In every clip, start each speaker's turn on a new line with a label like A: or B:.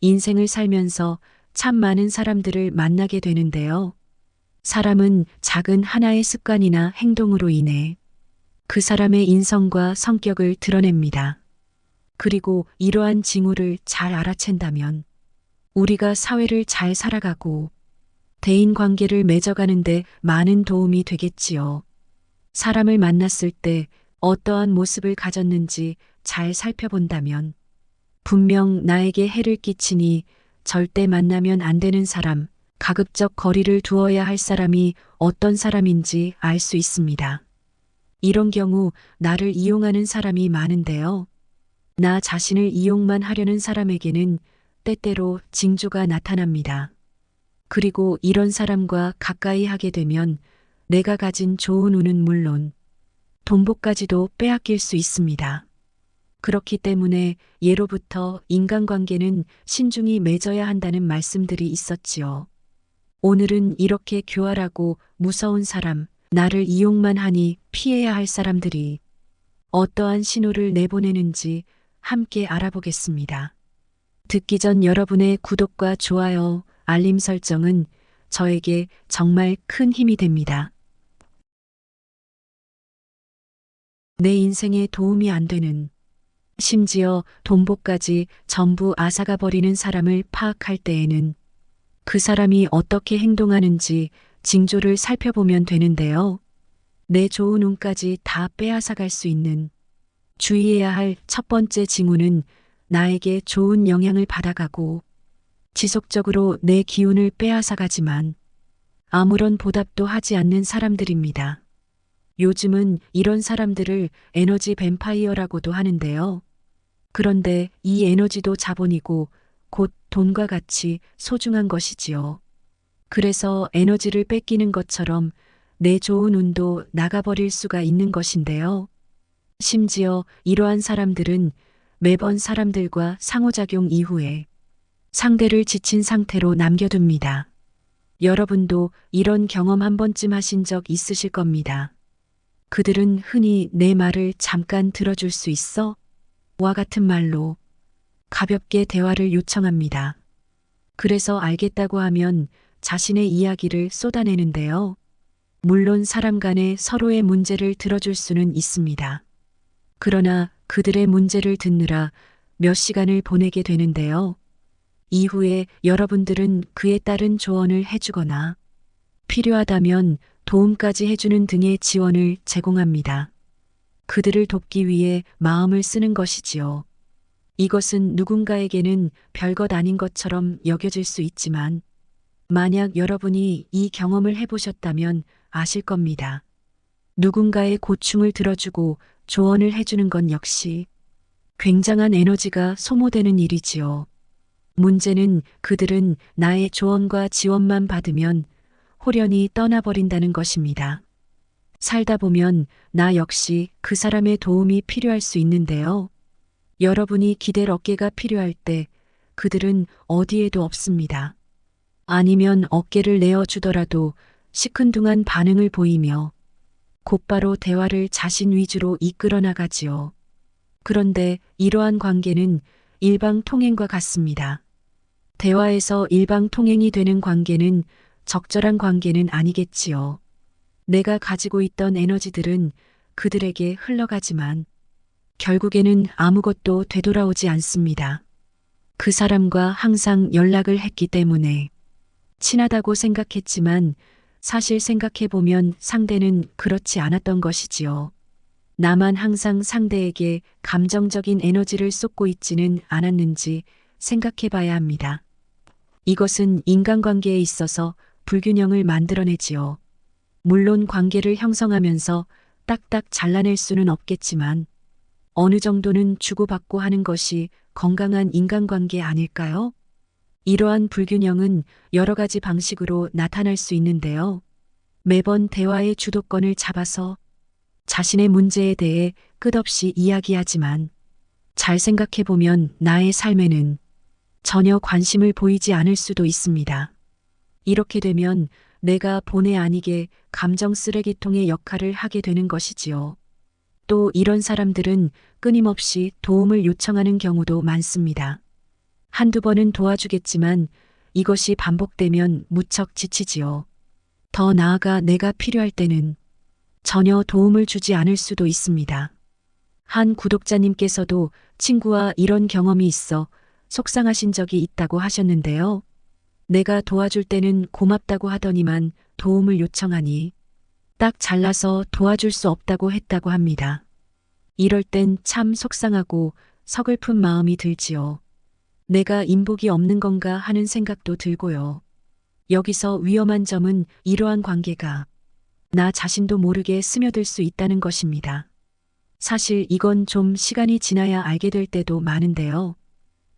A: 인생을 살면서 참 많은 사람들을 만나게 되는데요. 사람은 작은 하나의 습관이나 행동으로 인해 그 사람의 인성과 성격을 드러냅니다. 그리고 이러한 징후를 잘 알아챈다면 우리가 사회를 잘 살아가고 대인 관계를 맺어가는데 많은 도움이 되겠지요. 사람을 만났을 때 어떠한 모습을 가졌는지 잘 살펴본다면 분명 나에게 해를 끼치니 절대 만나면 안 되는 사람, 가급적 거리를 두어야 할 사람이 어떤 사람인지 알 수 있습니다. 이런 경우 나를 이용하는 사람이 많은데요. 나 자신을 이용만 하려는 사람에게는 때때로 징조가 나타납니다. 그리고 이런 사람과 가까이 하게 되면 내가 가진 좋은 운은 물론 돈복까지도 빼앗길 수 있습니다. 그렇기 때문에 예로부터 인간관계는 신중히 맺어야 한다는 말씀들이 있었지요. 오늘은 이렇게 교활하고 무서운 사람, 나를 이용만 하니 피해야 할 사람들이 어떠한 신호를 내보내는지 함께 알아보겠습니다. 듣기 전 여러분의 구독과 좋아요, 알림 설정은 저에게 정말 큰 힘이 됩니다. 내 인생에 도움이 안 되는, 심지어 돈복까지 전부 앗아가 버리는 사람을 파악할 때에는 그 사람이 어떻게 행동하는지 징조를 살펴보면 되는데요. 내 좋은 운까지 다 빼앗아갈 수 있는, 주의해야 할 첫 번째 징후는 나에게 좋은 영향을 받아가고 지속적으로 내 기운을 빼앗아가지만 아무런 보답도 하지 않는 사람들입니다. 요즘은 이런 사람들을 에너지 뱀파이어라고도 하는데요. 그런데 이 에너지도 자본이고 곧 돈과 같이 소중한 것이지요. 그래서 에너지를 뺏기는 것처럼 내 좋은 운도 나가버릴 수가 있는 것인데요. 심지어 이러한 사람들은 매번 사람들과 상호작용 이후에 상대를 지친 상태로 남겨둡니다. 여러분도 이런 경험 한 번쯤 하신 적 있으실 겁니다. 그들은 흔히 내 말을 잠깐 들어줄 수 있어? 와 같은 말로 가볍게 대화를 요청합니다. 그래서 알겠다고 하면 자신의 이야기를 쏟아내는데요. 물론 사람 간에 서로의 문제를 들어줄 수는 있습니다. 그러나 그들의 문제를 듣느라 몇 시간을 보내게 되는데요. 이후에 여러분들은 그에 따른 조언을 해주거나 필요하다면 도움까지 해주는 등의 지원을 제공합니다. 그들을 돕기 위해 마음을 쓰는 것이지요. 이것은 누군가에게는 별것 아닌 것처럼 여겨질 수 있지만 만약 여러분이 이 경험을 해보셨다면 아실 겁니다. 누군가의 고충을 들어주고 조언을 해주는 건 역시 굉장한 에너지가 소모되는 일이지요. 문제는 그들은 나의 조언과 지원만 받으면 호련히 떠나버린다는 것입니다. 살다 보면 나 역시 그 사람의 도움이 필요할 수 있는데요. 여러분이 기댈 어깨가 필요할 때 그들은 어디에도 없습니다. 아니면 어깨를 내어주더라도 시큰둥한 반응을 보이며 곧바로 대화를 자신 위주로 이끌어 나가지요. 그런데 이러한 관계는 일방통행과 같습니다. 대화에서 일방통행이 되는 관계는 적절한 관계는 아니겠지요. 내가 가지고 있던 에너지들은 그들에게 흘러가지만 결국에는 아무것도 되돌아오지 않습니다. 그 사람과 항상 연락을 했기 때문에 친하다고 생각했지만 사실 생각해보면 상대는 그렇지 않았던 것이지요. 나만 항상 상대에게 감정적인 에너지를 쏟고 있지는 않았는지 생각해봐야 합니다. 이것은 인간관계에 있어서 불균형을 만들어내지요. 물론 관계를 형성하면서 딱딱 잘라낼 수는 없겠지만 어느 정도는 주고받고 하는 것이 건강한 인간관계 아닐까요? 이러한 불균형은 여러 가지 방식으로 나타날 수 있는데요. 매번 대화의 주도권을 잡아서 자신의 문제에 대해 끝없이 이야기하지만 잘 생각해보면 나의 삶에는 전혀 관심을 보이지 않을 수도 있습니다. 이렇게 되면 내가 본의 아니게 감정 쓰레기통의 역할을 하게 되는 것이지요. 또 이런 사람들은 끊임없이 도움을 요청하는 경우도 많습니다. 한두 번은 도와주겠지만 이것이 반복되면 무척 지치지요. 더 나아가 내가 필요할 때는 전혀 도움을 주지 않을 수도 있습니다. 한 구독자님께서도 친구와 이런 경험이 있어 속상하신 적이 있다고 하셨는데요. 내가 도와줄 때는 고맙다고 하더니만 도움을 요청하니 딱 잘라서 도와줄 수 없다고 했다고 합니다. 이럴 땐 참 속상하고 서글픈 마음이 들지요. 내가 인복이 없는 건가 하는 생각도 들고요. 여기서 위험한 점은 이러한 관계가 나 자신도 모르게 스며들 수 있다는 것입니다. 사실 이건 좀 시간이 지나야 알게 될 때도 많은데요.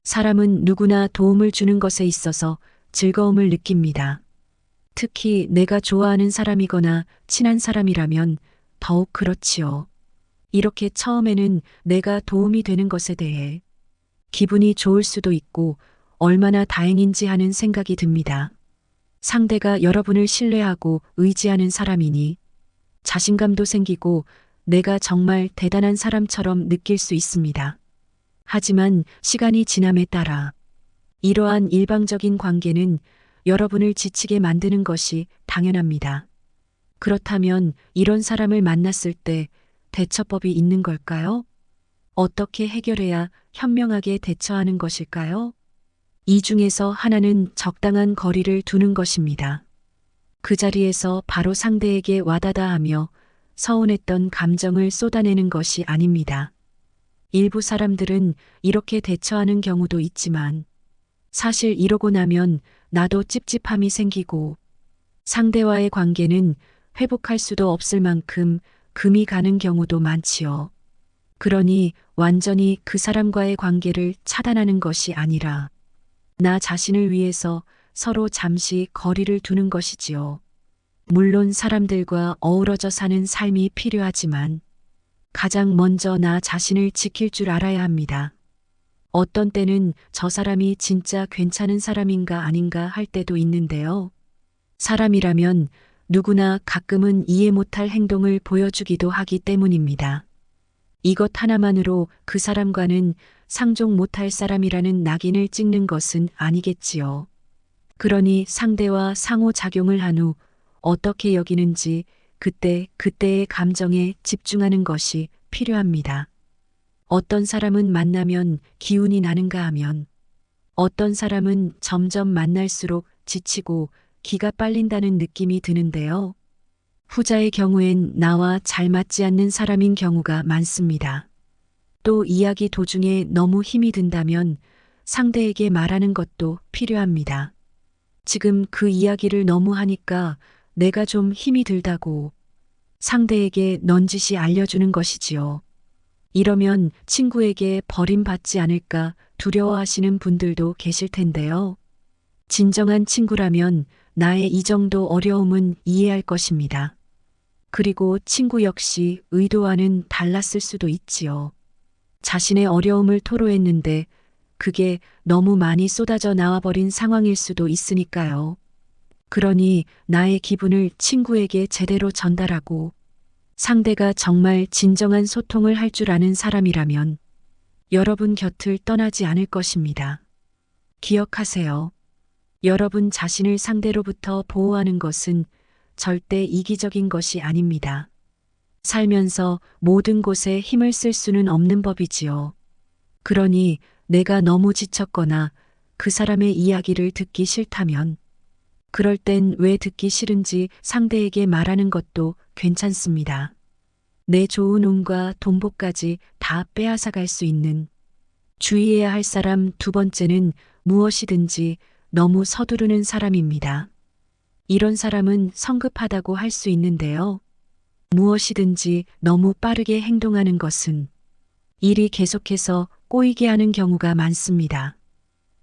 A: 사람은 누구나 도움을 주는 것에 있어서 즐거움을 느낍니다. 특히 내가 좋아하는 사람이거나 친한 사람이라면 더욱 그렇지요. 이렇게 처음에는 내가 도움이 되는 것에 대해 기분이 좋을 수도 있고 얼마나 다행인지 하는 생각이 듭니다. 상대가 여러분을 신뢰하고 의지하는 사람이니 자신감도 생기고 내가 정말 대단한 사람처럼 느낄 수 있습니다. 하지만 시간이 지남에 따라 이러한 일방적인 관계는 여러분을 지치게 만드는 것이 당연합니다. 그렇다면 이런 사람을 만났을 때 대처법이 있는 걸까요? 어떻게 해결해야 현명하게 대처하는 것일까요? 이 중에서 하나는 적당한 거리를 두는 것입니다. 그 자리에서 바로 상대에게 와다다 하며 서운했던 감정을 쏟아내는 것이 아닙니다. 일부 사람들은 이렇게 대처하는 경우도 있지만 사실 이러고 나면 나도 찝찝함이 생기고 상대와의 관계는 회복할 수도 없을 만큼 금이 가는 경우도 많지요. 그러니 완전히 그 사람과의 관계를 차단하는 것이 아니라 나 자신을 위해서 서로 잠시 거리를 두는 것이지요. 물론 사람들과 어우러져 사는 삶이 필요하지만 가장 먼저 나 자신을 지킬 줄 알아야 합니다. 어떤 때는 저 사람이 진짜 괜찮은 사람인가 아닌가 할 때도 있는데요. 사람이라면 누구나 가끔은 이해 못할 행동을 보여주기도 하기 때문입니다. 이것 하나만으로 그 사람과는 상종 못할 사람이라는 낙인을 찍는 것은 아니겠지요. 그러니 상대와 상호작용을 한 후 어떻게 여기는지 그때의 감정에 집중하는 것이 필요합니다. 어떤 사람은 만나면 기운이 나는가 하면 어떤 사람은 점점 만날수록 지치고 기가 빨린다는 느낌이 드는데요. 후자의 경우엔 나와 잘 맞지 않는 사람인 경우가 많습니다. 또 이야기 도중에 너무 힘이 든다면 상대에게 말하는 것도 필요합니다. 지금 그 이야기를 너무 하니까 내가 좀 힘이 들다고 상대에게 넌지시 알려주는 것이지요. 이러면 친구에게 버림받지 않을까 두려워하시는 분들도 계실 텐데요. 진정한 친구라면 나의 이 정도 어려움은 이해할 것입니다. 그리고 친구 역시 의도와는 달랐을 수도 있지요. 자신의 어려움을 토로했는데 그게 너무 많이 쏟아져 나와버린 상황일 수도 있으니까요. 그러니 나의 기분을 친구에게 제대로 전달하고 상대가 정말 진정한 소통을 할 줄 아는 사람이라면 여러분 곁을 떠나지 않을 것입니다. 기억하세요. 여러분 자신을 상대로부터 보호하는 것은 절대 이기적인 것이 아닙니다. 살면서 모든 곳에 힘을 쓸 수는 없는 법이지요. 그러니 내가 너무 지쳤거나 그 사람의 이야기를 듣기 싫다면 그럴 땐 왜 듣기 싫은지 상대에게 말하는 것도 괜찮습니다. 내 좋은 운과 돈복까지 다 빼앗아 갈 수 있는 주의해야 할 사람 두 번째는 무엇이든지 너무 서두르는 사람입니다. 이런 사람은 성급하다고 할 수 있는데요. 무엇이든지 너무 빠르게 행동하는 것은 일이 계속해서 꼬이게 하는 경우가 많습니다.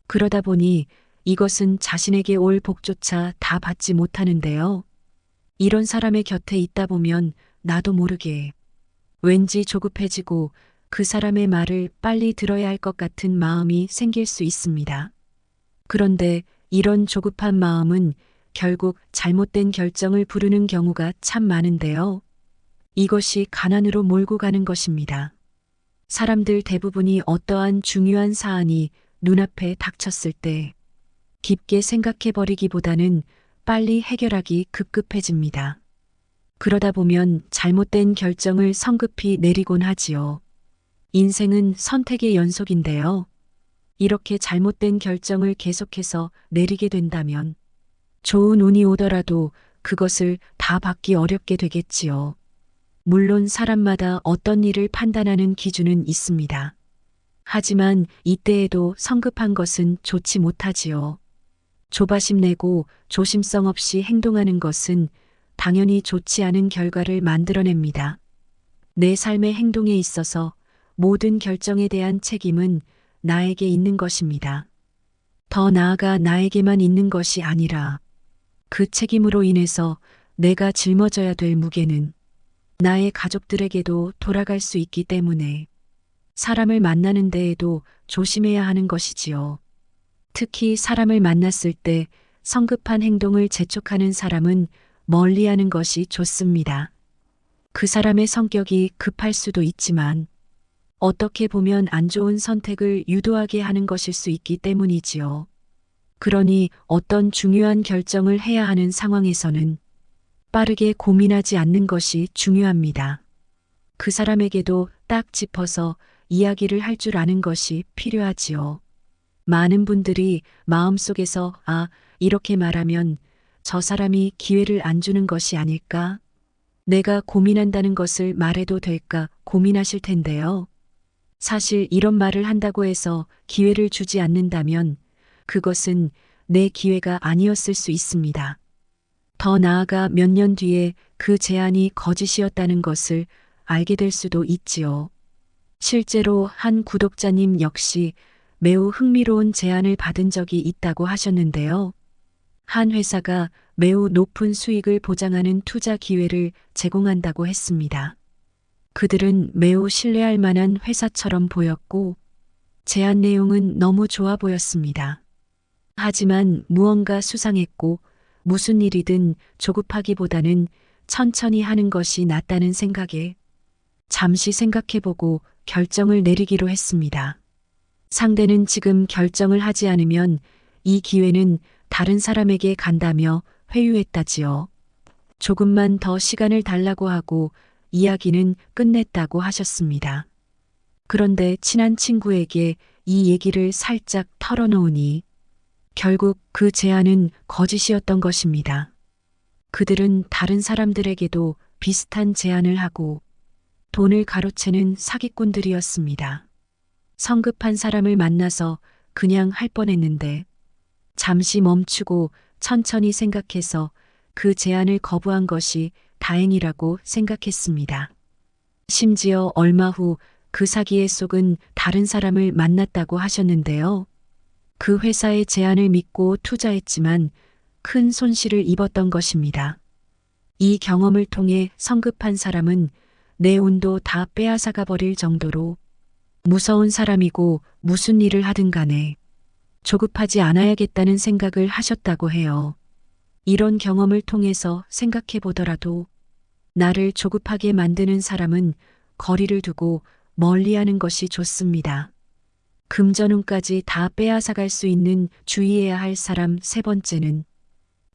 A: 그러다 보니 이것은 자신에게 올 복조차 다 받지 못하는데요. 이런 사람의 곁에 있다 보면 나도 모르게 왠지 조급해지고 그 사람의 말을 빨리 들어야 할 것 같은 마음이 생길 수 있습니다. 그런데 이런 조급한 마음은 결국 잘못된 결정을 부르는 경우가 참 많은데요. 이것이 가난으로 몰고 가는 것입니다. 사람들 대부분이 어떠한 중요한 사안이 눈앞에 닥쳤을 때 깊게 생각해버리기보다는 빨리 해결하기 급급해집니다. 그러다 보면 잘못된 결정을 성급히 내리곤 하지요. 인생은 선택의 연속인데요. 이렇게 잘못된 결정을 계속해서 내리게 된다면 좋은 운이 오더라도 그것을 다 받기 어렵게 되겠지요. 물론 사람마다 어떤 일을 판단하는 기준은 있습니다. 하지만 이때에도 성급한 것은 좋지 못하지요. 조바심 내고 조심성 없이 행동하는 것은 당연히 좋지 않은 결과를 만들어냅니다. 내 삶의 행동에 있어서 모든 결정에 대한 책임은 나에게 있는 것입니다. 더 나아가 나에게만 있는 것이 아니라 그 책임으로 인해서 내가 짊어져야 될 무게는 나의 가족들에게도 돌아갈 수 있기 때문에 사람을 만나는 데에도 조심해야 하는 것이지요. 특히 사람을 만났을 때 성급한 행동을 재촉하는 사람은 멀리하는 것이 좋습니다. 그 사람의 성격이 급할 수도 있지만 어떻게 보면 안 좋은 선택을 유도하게 하는 것일 수 있기 때문이지요. 그러니 어떤 중요한 결정을 해야 하는 상황에서는 빠르게 고민하지 않는 것이 중요합니다. 그 사람에게도 딱 짚어서 이야기를 할 줄 아는 것이 필요하지요. 많은 분들이 마음속에서 이렇게 말하면 저 사람이 기회를 안 주는 것이 아닐까? 내가 고민한다는 것을 말해도 될까 고민하실 텐데요. 사실 이런 말을 한다고 해서 기회를 주지 않는다면 그것은 내 기회가 아니었을 수 있습니다. 더 나아가 몇 년 뒤에 그 제안이 거짓이었다는 것을 알게 될 수도 있지요. 실제로 한 구독자님 역시 매우 흥미로운 제안을 받은 적이 있다고 하셨는데요. 한 회사가 매우 높은 수익을 보장하는 투자 기회를 제공한다고 했습니다. 그들은 매우 신뢰할 만한 회사처럼 보였고 제안 내용은 너무 좋아 보였습니다. 하지만 무언가 수상했고 무슨 일이든 조급하기보다는 천천히 하는 것이 낫다는 생각에 잠시 생각해보고 결정을 내리기로 했습니다. 상대는 지금 결정을 하지 않으면 이 기회는 다른 사람에게 간다며 회유했다지요. 조금만 더 시간을 달라고 하고 이야기는 끝냈다고 하셨습니다. 그런데 친한 친구에게 이 얘기를 살짝 털어놓으니 결국 그 제안은 거짓이었던 것입니다. 그들은 다른 사람들에게도 비슷한 제안을 하고 돈을 가로채는 사기꾼들이었습니다. 성급한 사람을 만나서 그냥 할 뻔했는데 잠시 멈추고 천천히 생각해서 그 제안을 거부한 것이 다행이라고 생각했습니다. 심지어 얼마 후 그 사기에 속은 다른 사람을 만났다고 하셨는데요. 그 회사의 제안을 믿고 투자했지만 큰 손실을 입었던 것입니다. 이 경험을 통해 성급한 사람은 내 운도 다 빼앗아가 버릴 정도로 무서운 사람이고 무슨 일을 하든 간에 조급하지 않아야겠다는 생각을 하셨다고 해요. 이런 경험을 통해서 생각해 보더라도 나를 조급하게 만드는 사람은 거리를 두고 멀리하는 것이 좋습니다. 금전운까지 다 빼앗아갈 수 있는 주의해야 할 사람 세 번째는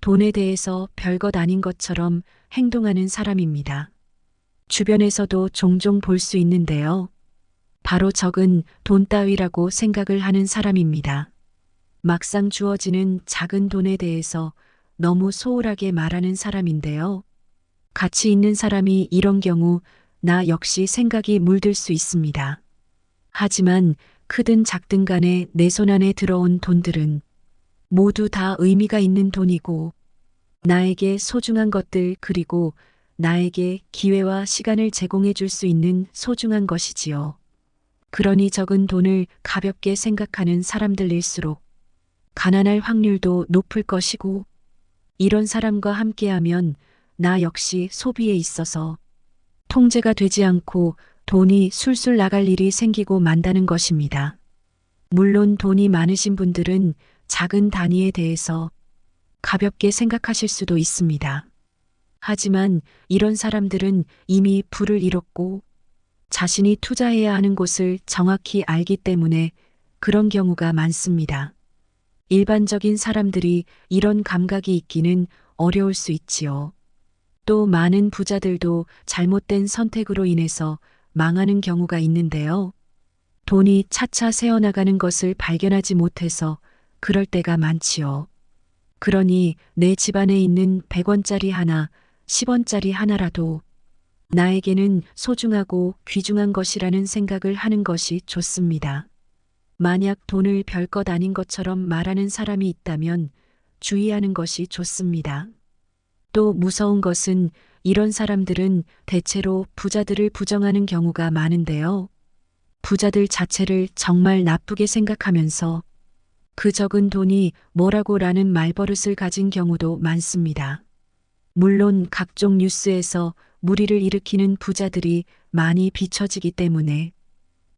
A: 돈에 대해서 별것 아닌 것처럼 행동하는 사람입니다. 주변에서도 종종 볼 수 있는데요. 바로 적은 돈 따위라고 생각을 하는 사람입니다. 막상 주어지는 작은 돈에 대해서 너무 소홀하게 말하는 사람인데요. 가치 있는 사람이 이런 경우 나 역시 생각이 물들 수 있습니다. 하지만 크든 작든 간에 내 손 안에 들어온 돈들은 모두 다 의미가 있는 돈이고 나에게 소중한 것들 그리고 나에게 기회와 시간을 제공해 줄 수 있는 소중한 것이지요. 그러니 적은 돈을 가볍게 생각하는 사람들일수록 가난할 확률도 높을 것이고 이런 사람과 함께하면 나 역시 소비에 있어서 통제가 되지 않고 돈이 술술 나갈 일이 생기고 만다는 것입니다. 물론 돈이 많으신 분들은 작은 단위에 대해서 가볍게 생각하실 수도 있습니다. 하지만 이런 사람들은 이미 부를 잃었고 자신이 투자해야 하는 곳을 정확히 알기 때문에 그런 경우가 많습니다. 일반적인 사람들이 이런 감각이 있기는 어려울 수 있지요. 또 많은 부자들도 잘못된 선택으로 인해서 망하는 경우가 있는데요. 돈이 차차 새어나가는 것을 발견하지 못해서 그럴 때가 많지요. 그러니 내 집안에 있는 100원짜리 하나, 10원짜리 하나라도 나에게는 소중하고 귀중한 것이라는 생각을 하는 것이 좋습니다. 만약 돈을 별것 아닌 것처럼 말하는 사람이 있다면 주의하는 것이 좋습니다. 또 무서운 것은 이런 사람들은 대체로 부자들을 부정하는 경우가 많은데요. 부자들 자체를 정말 나쁘게 생각하면서 그 적은 돈이 뭐라고라는 말버릇을 가진 경우도 많습니다. 물론 각종 뉴스에서 무리를 일으키는 부자들이 많이 비춰지기 때문에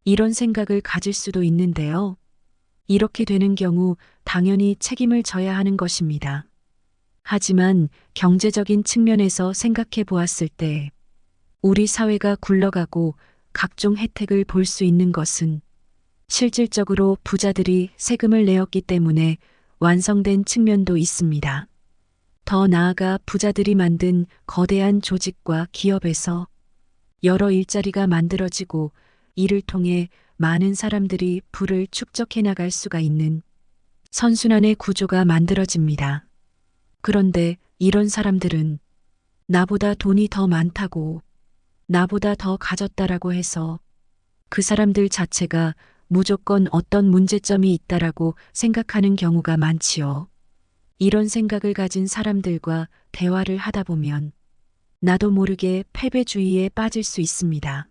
A: 이런 생각을 가질 수도 있는데요. 이렇게 되는 경우 당연히 책임을 져야 하는 것입니다. 하지만 경제적인 측면에서 생각해 보았을 때 우리 사회가 굴러가고 각종 혜택을 볼 수 있는 것은 실질적으로 부자들이 세금을 내었기 때문에 완성된 측면도 있습니다. 더 나아가 부자들이 만든 거대한 조직과 기업에서 여러 일자리가 만들어지고 이를 통해 많은 사람들이 부를 축적해 나갈 수가 있는 선순환의 구조가 만들어집니다. 그런데 이런 사람들은 나보다 돈이 더 많다고, 나보다 더 가졌다라고 해서 그 사람들 자체가 무조건 어떤 문제점이 있다라고 생각하는 경우가 많지요. 이런 생각을 가진 사람들과 대화를 하다 보면 나도 모르게 패배주의에 빠질 수 있습니다.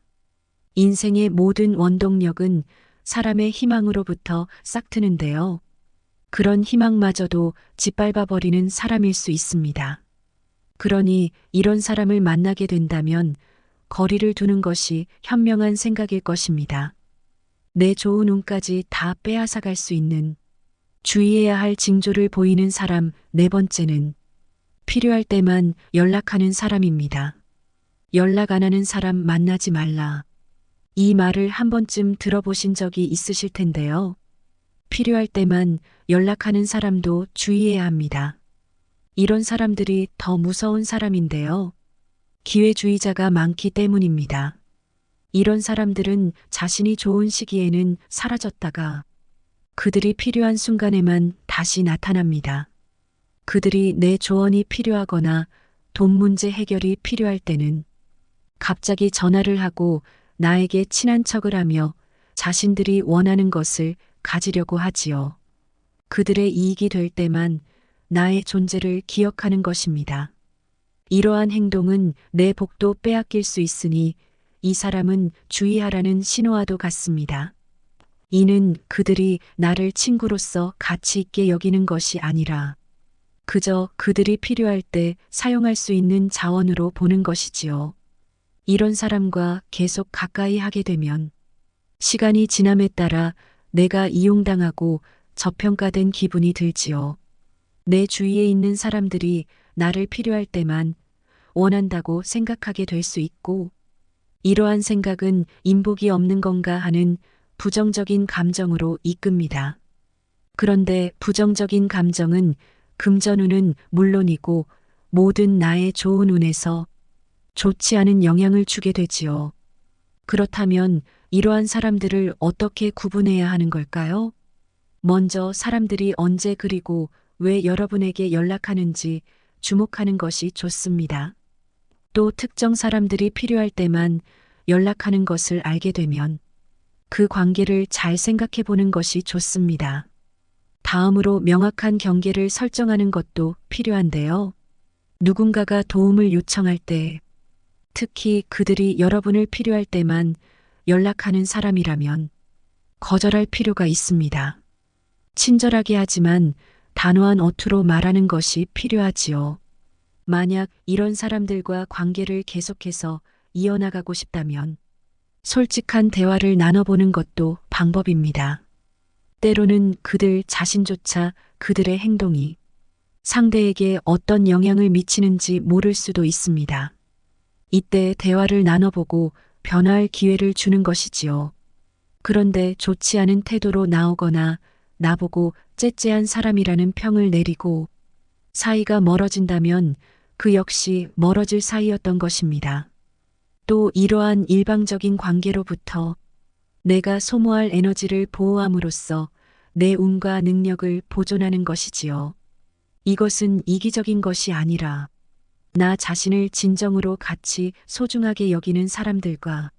A: 인생의 모든 원동력은 사람의 희망으로부터 싹트는데요. 그런 희망마저도 짓밟아버리는 사람일 수 있습니다. 그러니 이런 사람을 만나게 된다면 거리를 두는 것이 현명한 생각일 것입니다. 내 좋은 운까지 다 빼앗아갈 수 있는 주의해야 할 징조를 보이는 사람 4번째는 필요할 때만 연락하는 사람입니다. 연락 안 하는 사람 만나지 말라. 이 말을 한 번쯤 들어보신 적이 있으실 텐데요. 필요할 때만 연락하는 사람도 주의해야 합니다. 이런 사람들이 더 무서운 사람인데요. 기회주의자가 많기 때문입니다. 이런 사람들은 자신이 좋은 시기에는 사라졌다가 그들이 필요한 순간에만 다시 나타납니다. 그들이 내 조언이 필요하거나 돈 문제 해결이 필요할 때는 갑자기 전화를 하고 나에게 친한 척을 하며 자신들이 원하는 것을 가지려고 하지요. 그들의 이익이 될 때만 나의 존재를 기억하는 것입니다. 이러한 행동은 내 복도 빼앗길 수 있으니 이 사람은 주의하라는 신호와도 같습니다. 이는 그들이 나를 친구로서 가치 있게 여기는 것이 아니라 그저 그들이 필요할 때 사용할 수 있는 자원으로 보는 것이지요. 이런 사람과 계속 가까이 하게 되면 시간이 지남에 따라 내가 이용당하고 저평가된 기분이 들지요. 내 주위에 있는 사람들이 나를 필요할 때만 원한다고 생각하게 될 수 있고 이러한 생각은 인복이 없는 건가 하는 부정적인 감정으로 이끕니다. 그런데 부정적인 감정은 금전운은 물론이고 모든 나의 좋은 운에서 좋지 않은 영향을 주게 되지요. 그렇다면 이러한 사람들을 어떻게 구분해야 하는 걸까요? 먼저 사람들이 언제 그리고 왜 여러분에게 연락하는지 주목하는 것이 좋습니다. 또 특정 사람들이 필요할 때만 연락하는 것을 알게 되면 그 관계를 잘 생각해 보는 것이 좋습니다. 다음으로 명확한 경계를 설정하는 것도 필요한데요. 누군가가 도움을 요청할 때, 특히 그들이 여러분을 필요할 때만 연락하는 사람이라면 거절할 필요가 있습니다. 친절하게 하지만 단호한 어투로 말하는 것이 필요하지요. 만약 이런 사람들과 관계를 계속해서 이어나가고 싶다면 솔직한 대화를 나눠보는 것도 방법입니다. 때로는 그들 자신조차 그들의 행동이 상대에게 어떤 영향을 미치는지 모를 수도 있습니다. 이때 대화를 나눠보고 변화할 기회를 주는 것이지요. 그런데 좋지 않은 태도로 나오거나 나보고 째째한 사람이라는 평을 내리고 사이가 멀어진다면 그 역시 멀어질 사이였던 것입니다. 또 이러한 일방적인 관계로부터 내가 소모할 에너지를 보호함으로써 내 운과 능력을 보존하는 것이지요. 이것은 이기적인 것이 아니라 나 자신을 진정으로 가치 소중하게 여기는 사람들과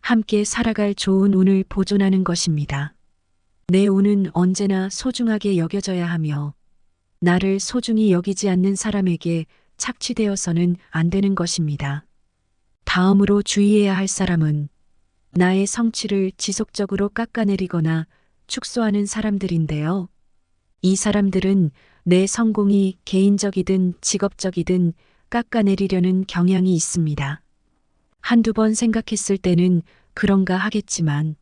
A: 함께 살아갈 좋은 운을 보존하는 것입니다. 내 운은 언제나 소중하게 여겨져야 하며 나를 소중히 여기지 않는 사람에게 착취되어서는 안 되는 것입니다. 다음으로 주의해야 할 사람은 나의 성취를 지속적으로 깎아내리거나 축소하는 사람들인데요. 이 사람들은 내 성공이 개인적이든 직업적이든 깎아내리려는 경향이 있습니다. 한두 번 생각했을 때는 그런가 하겠지만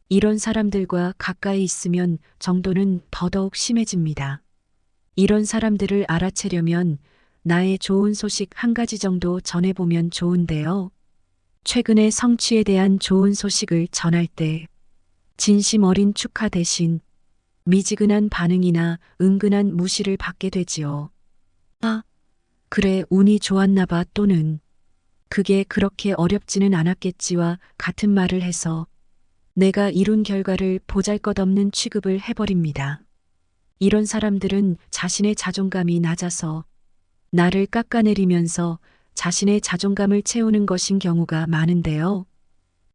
A: 이런 사람들과 가까이 있으면 정도는 더더욱 심해집니다. 이런 사람들을 알아채려면 나의 좋은 소식 한 가지 정도 전해보면 좋은데요. 최근에 성취에 대한 좋은 소식을 전할 때 진심 어린 축하 대신 미지근한 반응이나 은근한 무시를 받게 되지요. 아, 그래, 운이 좋았나 봐 또는 그게 그렇게 어렵지는 않았겠지와 같은 말을 해서 내가 이룬 결과를 보잘것없는 취급을 해버립니다. 이런 사람들은 자신의 자존감이 낮아서 나를 깎아내리면서 자신의 자존감을 채우는 것인 경우가 많은데요.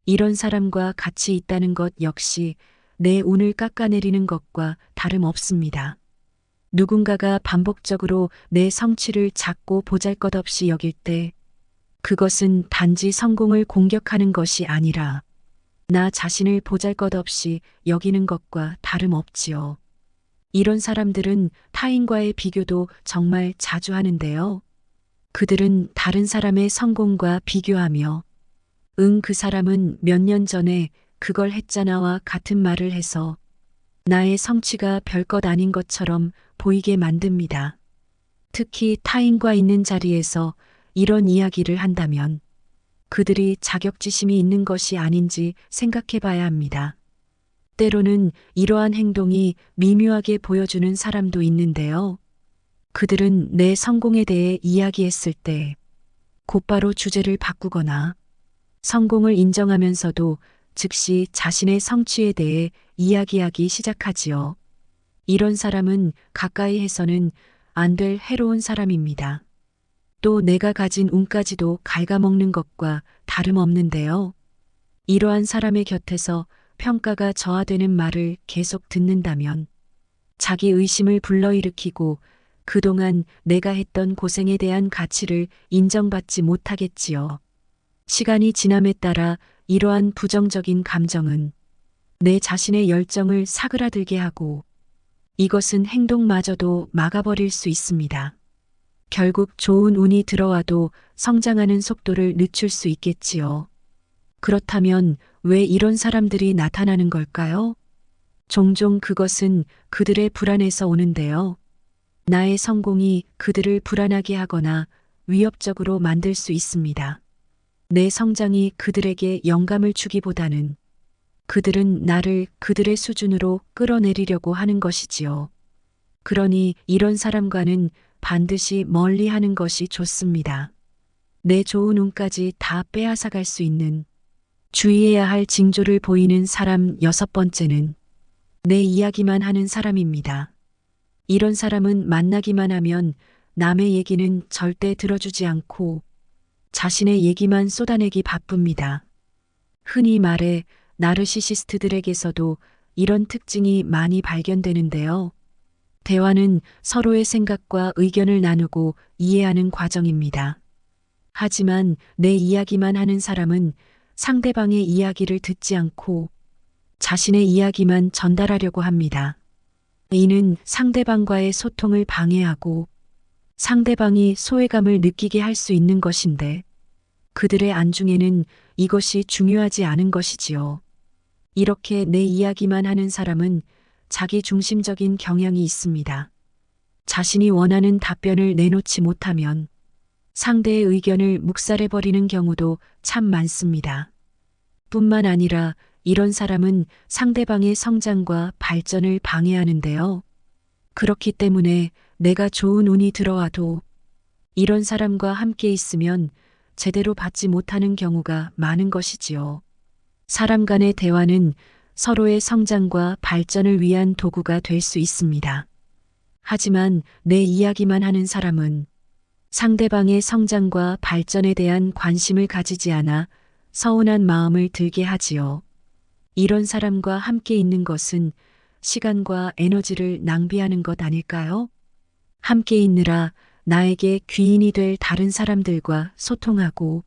A: 이런 사람과 같이 있다는 것 역시 내 운을 깎아내리는 것과 다름없습니다. 누군가가 반복적으로 내 성취를 작고 보잘것없이 여길 때 그것은 단지 성공을 공격하는 것이 아니라 나 자신을 보잘것없이 여기는 것과 다름없지요. 이런 사람들은 타인과의 비교도 정말 자주 하는데요. 그들은 다른 사람의 성공과 비교하며 그 사람은 몇 년 전에 그걸 했잖아와 같은 말을 해서 나의 성취가 별것 아닌 것처럼 보이게 만듭니다. 특히 타인과 있는 자리에서 이런 이야기를 한다면 그들이 자격지심이 있는 것이 아닌지 생각해 봐야 합니다. 때로는 이러한 행동이 미묘하게 보여주는 사람도 있는데요. 그들은 내 성공에 대해 이야기했을 때 곧바로 주제를 바꾸거나 성공을 인정하면서도 즉시 자신의 성취에 대해 이야기하기 시작하지요. 이런 사람은 가까이 해서는 안 될 해로운 사람입니다. 또 내가 가진 운까지도 갉아먹는 것과 다름없는데요. 이러한 사람의 곁에서 평가가 저하되는 말을 계속 듣는다면 자기 의심을 불러일으키고 그동안 내가 했던 고생에 대한 가치를 인정받지 못하겠지요. 시간이 지남에 따라 이러한 부정적인 감정은 내 자신의 열정을 사그라들게 하고 이것은 행동마저도 막아버릴 수 있습니다. 결국 좋은 운이 들어와도 성장하는 속도를 늦출 수 있겠지요. 그렇다면 왜 이런 사람들이 나타나는 걸까요? 종종 그것은 그들의 불안에서 오는데요. 나의 성공이 그들을 불안하게 하거나 위협적으로 만들 수 있습니다. 내 성장이 그들에게 영감을 주기보다는 그들은 나를 그들의 수준으로 끌어내리려고 하는 것이지요. 그러니 이런 사람과는 반드시 멀리 하는 것이 좋습니다. 내 좋은 운까지 다 빼앗아갈 수 있는 주의해야 할 징조를 보이는 사람 6번째는 내 이야기만 하는 사람입니다. 이런 사람은 만나기만 하면 남의 얘기는 절대 들어주지 않고 자신의 얘기만 쏟아내기 바쁩니다. 흔히 말해 나르시시스트들에게서도 이런 특징이 많이 발견되는데요. 대화는 서로의 생각과 의견을 나누고 이해하는 과정입니다. 하지만 내 이야기만 하는 사람은 상대방의 이야기를 듣지 않고 자신의 이야기만 전달하려고 합니다. 이는 상대방과의 소통을 방해하고 상대방이 소외감을 느끼게 할 수 있는 것인데 그들의 안중에는 이것이 중요하지 않은 것이지요. 이렇게 내 이야기만 하는 사람은 자기 중심적인 경향이 있습니다. 자신이 원하는 답변을 내놓지 못하면 상대의 의견을 묵살해버리는 경우도 참 많습니다. 뿐만 아니라 이런 사람은 상대방의 성장과 발전을 방해하는데요. 그렇기 때문에 내가 좋은 운이 들어와도 이런 사람과 함께 있으면 제대로 받지 못하는 경우가 많은 것이지요. 사람 간의 대화는 서로의 성장과 발전을 위한 도구가 될 수 있습니다. 하지만 내 이야기만 하는 사람은 상대방의 성장과 발전에 대한 관심을 가지지 않아 서운한 마음을 들게 하지요. 이런 사람과 함께 있는 것은 시간과 에너지를 낭비하는 것 아닐까요? 함께 있느라 나에게 귀인이 될 다른 사람들과 소통하고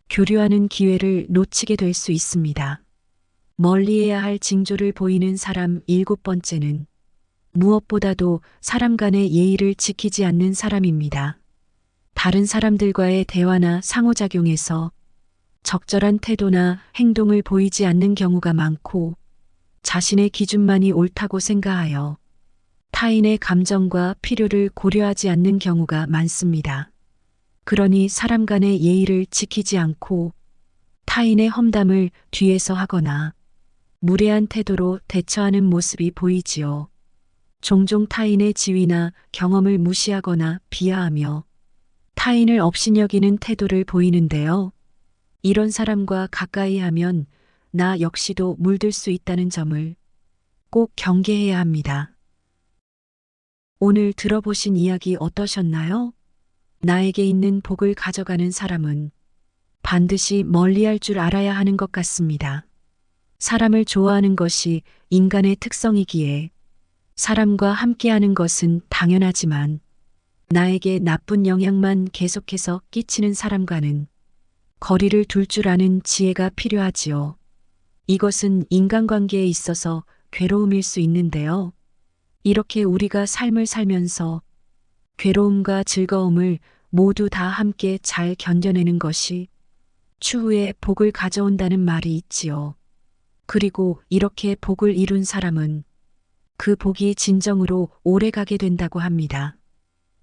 A: 교류하는 기회를 놓치게 될 수 있습니다. 멀리해야 할 징조를 보이는 사람 7번째는 무엇보다도 사람 간의 예의를 지키지 않는 사람입니다. 다른 사람들과의 대화나 상호작용에서 적절한 태도나 행동을 보이지 않는 경우가 많고 자신의 기준만이 옳다고 생각하여 타인의 감정과 필요를 고려하지 않는 경우가 많습니다. 그러니 사람 간의 예의를 지키지 않고 타인의 험담을 뒤에서 하거나 무례한 태도로 대처하는 모습이 보이지요. 종종 타인의 지위나 경험을 무시하거나 비하하며 타인을 업신여기는 태도를 보이는데요. 이런 사람과 가까이 하면 나 역시도 물들 수 있다는 점을 꼭 경계해야 합니다. 오늘 들어보신 이야기 어떠셨나요? 나에게 있는 복을 가져가는 사람은 반드시 멀리할 줄 알아야 하는 것 같습니다. 사람을 좋아하는 것이 인간의 특성이기에 사람과 함께하는 것은 당연하지만 나에게 나쁜 영향만 계속해서 끼치는 사람과는 거리를 둘 줄 아는 지혜가 필요하지요. 이것은 인간관계에 있어서 괴로움일 수 있는데요. 이렇게 우리가 삶을 살면서 괴로움과 즐거움을 모두 다 함께 잘 견뎌내는 것이 추후에 복을 가져온다는 말이 있지요. 그리고 이렇게 복을 이룬 사람은 그 복이 진정으로 오래가게 된다고 합니다.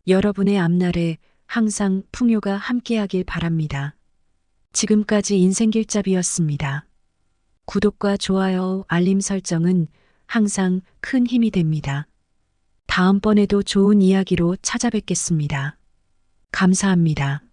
A: 여러분의 앞날에 항상 풍요가 함께하길 바랍니다. 지금까지 인생길잡이였습니다. 구독과 좋아요, 알림 설정은 항상 큰 힘이 됩니다. 다음번에도 좋은 이야기로 찾아뵙겠습니다. 감사합니다.